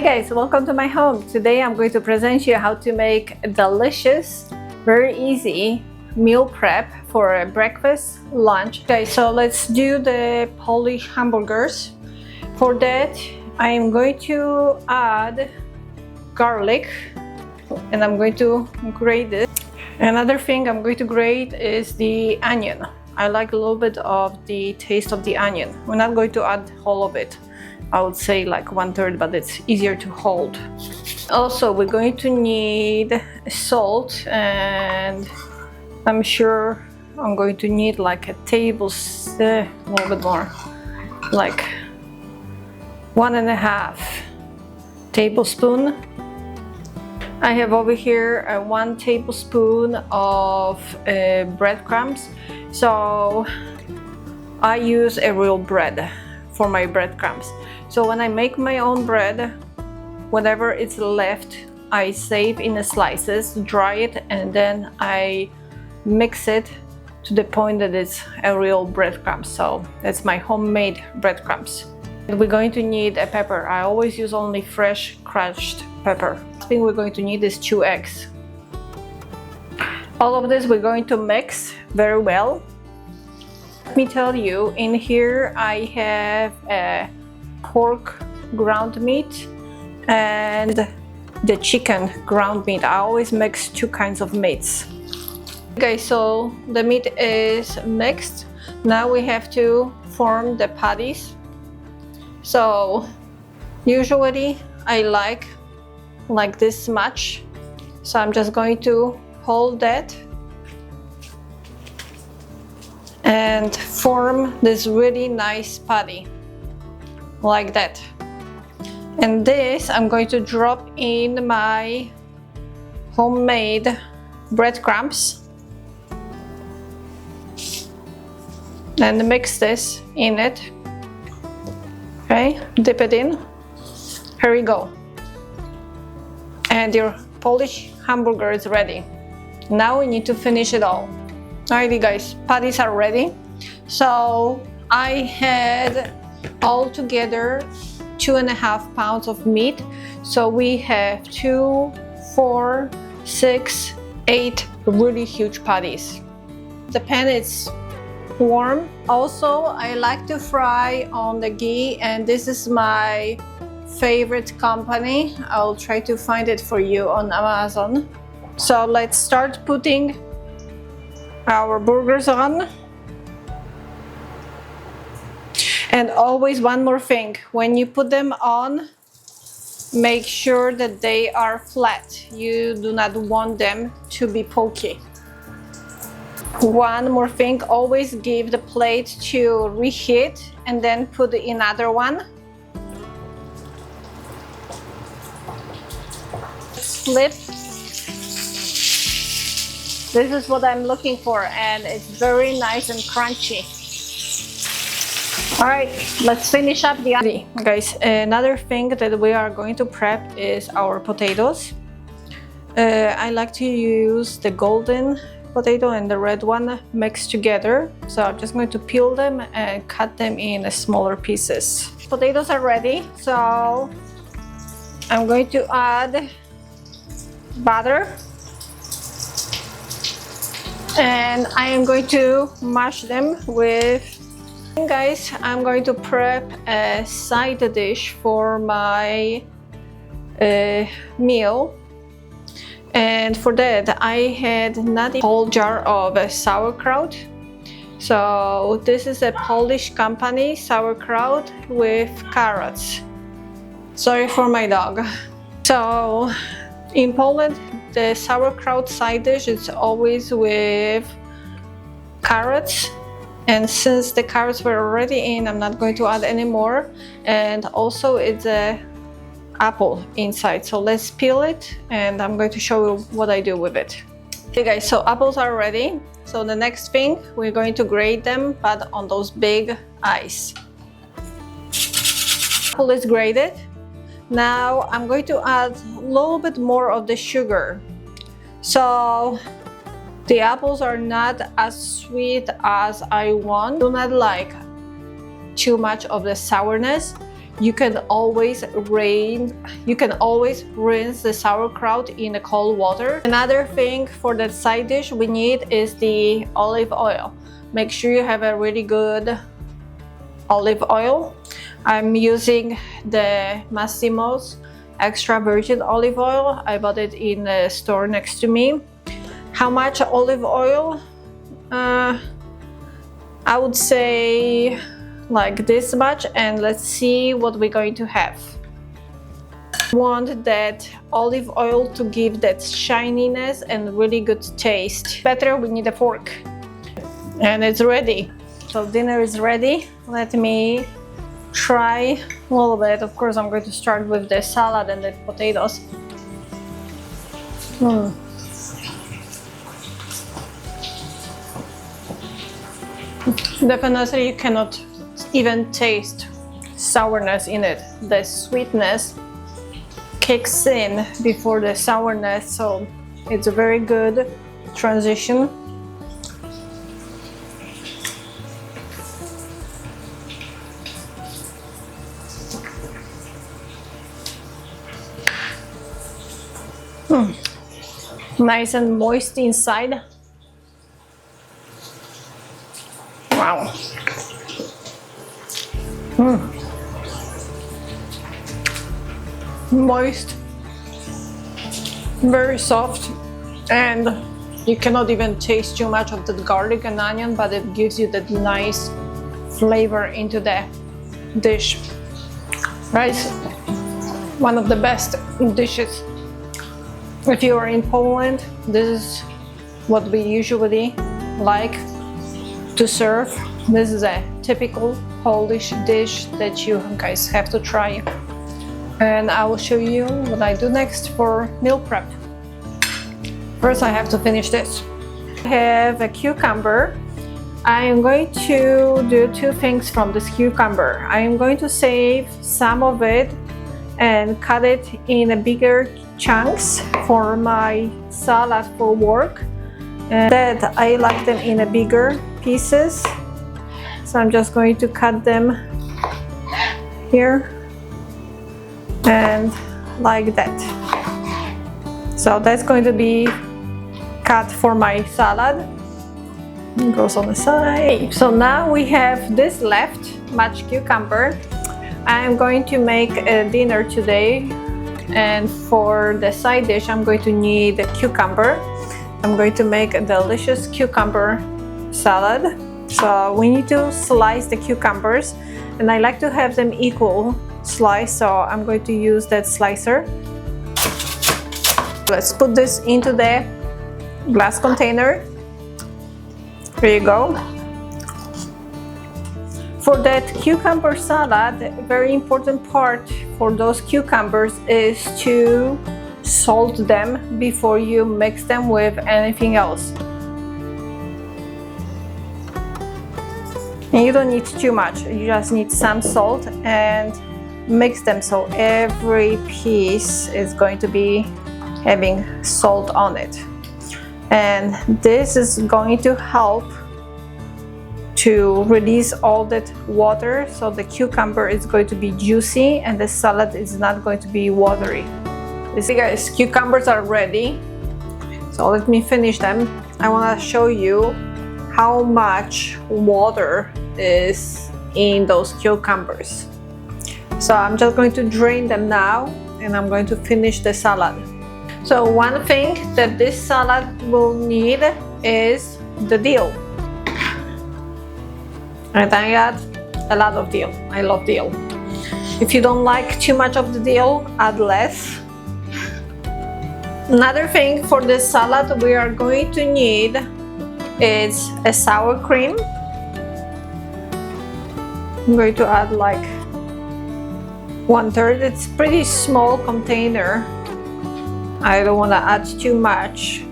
Hi guys, welcome to my home. Today I'm going to present you how to make a delicious, very easy meal prep for a breakfast, lunch. Okay, so let's do the Polish hamburgers. For that, I am going to add garlic and I'm going to grate it. Another thing I'm going to grate is the onion. I like a little bit of the taste of the onion. We're not going to add all of it. I would say like 1/3, but it's easier to hold. Also, we're going to need salt, and I'm sure I'm going to need like a tablespoon, a little bit more, like 1.5 tablespoon. I have over here 1 tablespoon of breadcrumbs. So I use a real bread for my breadcrumbs. So when I make my own bread, whatever is left, I save in the slices, dry it, and then I mix it to the point that it's a real breadcrumb. So that's my homemade breadcrumbs. And we're going to need a pepper. I always use only fresh crushed pepper. The thing we're going to need is 2 eggs. All of this we're going to mix very well. Let me tell you, in here I have a pork ground meat and the chicken ground meat. I always mix 2 kinds of meats. Okay, so the meat is mixed. Now we have to form the patties. So usually I like this much. So I'm just going to hold that and form this really nice patty like that. And this I'm going to drop in my homemade breadcrumbs and mix this in it. Okay, dip it in. Here we go. And your Polish hamburger is ready. Now we need to finish it all. Alrighty guys, patties are ready. So I had all together 2.5 pounds of meat. So we have 2, 4, 6, 8 really huge patties. The pan is warm. Also, I like to fry on the ghee, and this is my favorite company. I'll try to find it for you on Amazon. So let's start putting our burgers on. And always one more thing, when you put them on, make sure that they are flat. You do not want them to be pokey. One more thing, always give the plate to reheat and then put another one. Flip. This is what I'm looking for, and it's very nice and crunchy. All right, let's finish up the other. Guys, another thing that we are going to prep is our potatoes. I like to use the golden potato and the red one mixed together. So I'm just going to peel them and cut them in smaller pieces. Potatoes are ready, so I'm going to add butter. And I am going to mash them with. Guys, I'm going to prep a side dish for my meal, and for that I had not a whole jar of sauerkraut. So this is a Polish company, sauerkraut with carrots. Sorry for my dog. So in Poland, the sauerkraut side dish is always with carrots. And since the carrots were already in, I'm not going to add any more. And also it's a apple inside. So let's peel it and I'm going to show you what I do with it. Okay guys, so apples are ready. So the next thing, we're going to grate them, but on those big eyes. Apple is grated. Now I'm going to add a little bit more of the sugar. So the apples are not as sweet as I want. Do not like too much of the sourness. you can always rinse the sauerkraut in the cold water. Another thing for that side dish we need is the olive oil. Make sure you have a really good olive oil. I'm using the Massimo's extra virgin olive oil. I bought it in the store next to me. How much olive oil? I would say like this much, and let's see what we're going to have. Want that olive oil to give that shininess and really good taste. Better, we need a fork. And it's ready. So dinner is ready. Let me try a little bit. Of course, I'm going to start with the salad and the potatoes. Definitely you cannot even taste sourness in it. The sweetness kicks in before the sourness, so it's a very good transition. Nice and moist inside. Wow. Moist, very soft, and you cannot even taste too much of the garlic and onion, but it gives you that nice flavor into the dish. Right? One of the best dishes. If you are in Poland, this is what we usually like to serve. This is a typical Polish dish that you guys have to try. And I will show you what I do next for meal prep. First, I have to finish this. I have a cucumber. I am going to do two things from this cucumber. I am going to save some of it and cut it in a bigger chunks for my salad for work. And that I like them in a bigger pieces. So I'm just going to cut them here and like that. So that's going to be cut for my salad. It goes on the side. So now we have this left, much cucumber. I'm going to make a dinner today, and for the side dish I'm going to need a cucumber. I'm going to make a delicious cucumber salad. So we need to slice the cucumbers, and I like to have them equal slice, so I'm going to use that slicer. Let's put this into the glass container. There you go. For that cucumber salad, a very important part for those cucumbers is to salt them before you mix them with anything else. And you don't need too much, you just need some salt and mix them so every piece is going to be having salt on it. And this is going to help to release all that water, so the cucumber is going to be juicy and the salad is not going to be watery. You see guys, cucumbers are ready, so let me finish them. I want to show you how much water is in those cucumbers. So I'm just going to drain them now, and I'm going to finish the salad. So one thing that this salad will need is the dill. And I add a lot of dill. I love dill. If you don't like too much of the dill, add less. Another thing for this salad we are going to need is a sour cream. I'm going to add like 1/3. It's pretty small container. I don't want to add too much.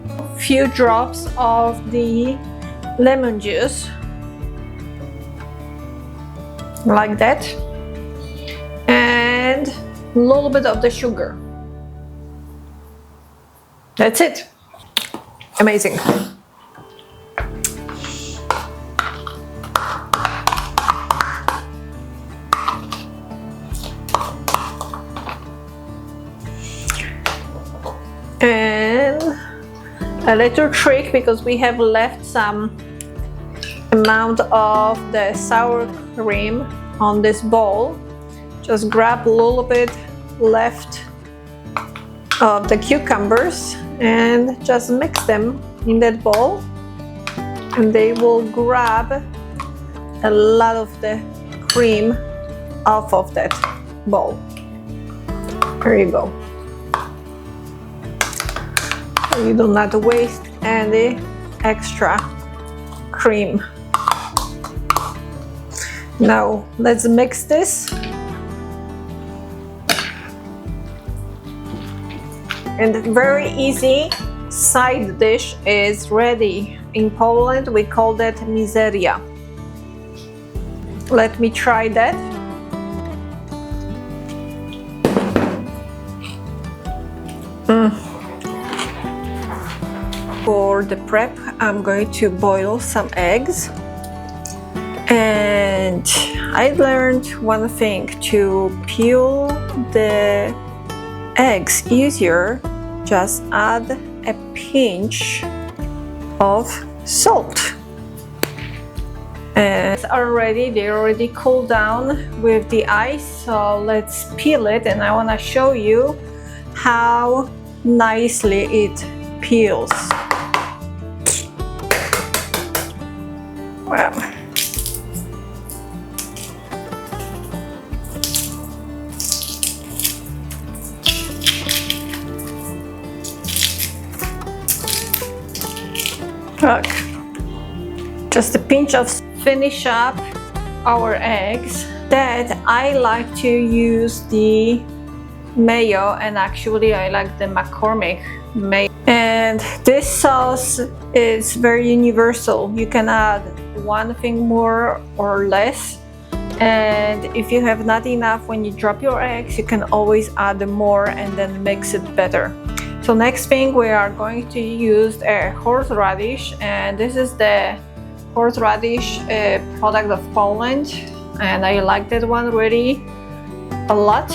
A few drops of the lemon juice, like that, and a little bit of the sugar. That's it. Amazing. And a little trick, because we have left some amount of the sour cream on this bowl, just grab a little bit left of the cucumbers and just mix them in that bowl, and they will grab a lot of the cream off of that bowl. There you go. You do not waste any extra cream. Now let's mix this. And very easy side dish is ready. In Poland we call that mizeria. Let me try that. For the prep, I'm going to boil some eggs. And I learned one thing: to peel the eggs easier, just add a pinch of salt. And they already cooled down with the ice, so let's peel it, and I want to show you how nicely it peels. Wow. Look, just a pinch of. Finish up our eggs. That I like to use the mayo, and actually I like the McCormick mayo. And this sauce is very universal. You can add one thing more or less, and if you have not enough when you drop your eggs, you can always add more and then mix it better. So next thing, we are going to use a horseradish, and this is the horseradish product of Poland, and I like that one really a lot.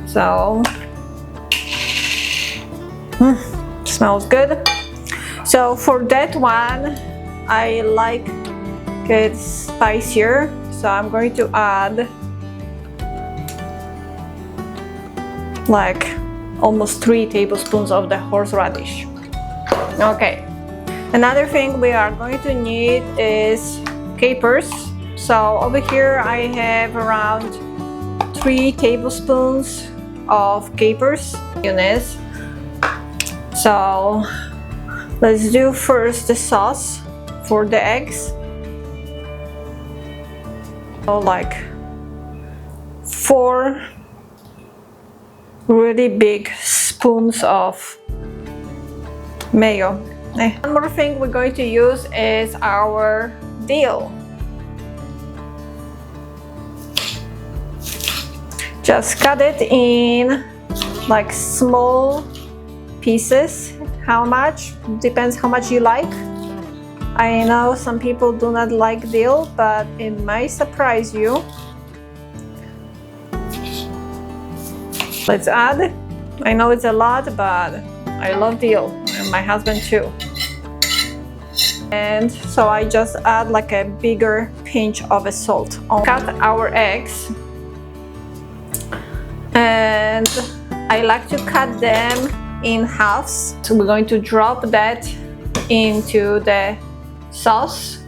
So smells good. So for that one, I like it spicier, so I'm going to add like almost 3 tablespoons of the horseradish. Okay. Another thing we are going to need is capers. So over here I have around 3 tablespoons of capers. So let's do first the sauce for the eggs. So like 4 really big spoons of mayo. One more thing we're going to use is our dill. Just cut it in like small pieces. How much? Depends how much you like. I know some people do not like dill, but it might surprise you. Let's add. I know it's a lot, but I love dill, and my husband too. And so I just add like a bigger pinch of salt. Cut our eggs, and I like to cut them in halves. So we're going to drop that into the sauce.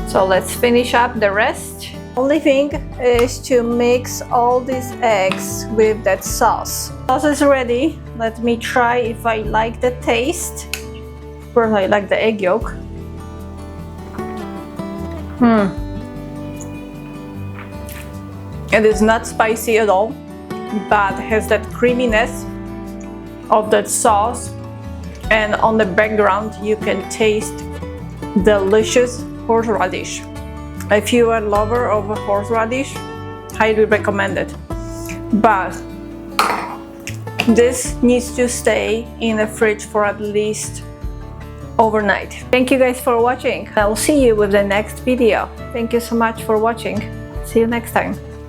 So let's finish up the rest. Only thing is to mix all these eggs with that sauce. Sauce is ready. Let me try if I like the taste. First, I like the egg yolk. It is not spicy at all, but has that creaminess of that sauce, and on the background you can taste delicious horseradish. If you are a lover of horseradish, highly recommend it. But this needs to stay in the fridge for at least overnight. Thank you guys for watching. I'll see you with the next video. Thank you so much for watching. See you next time.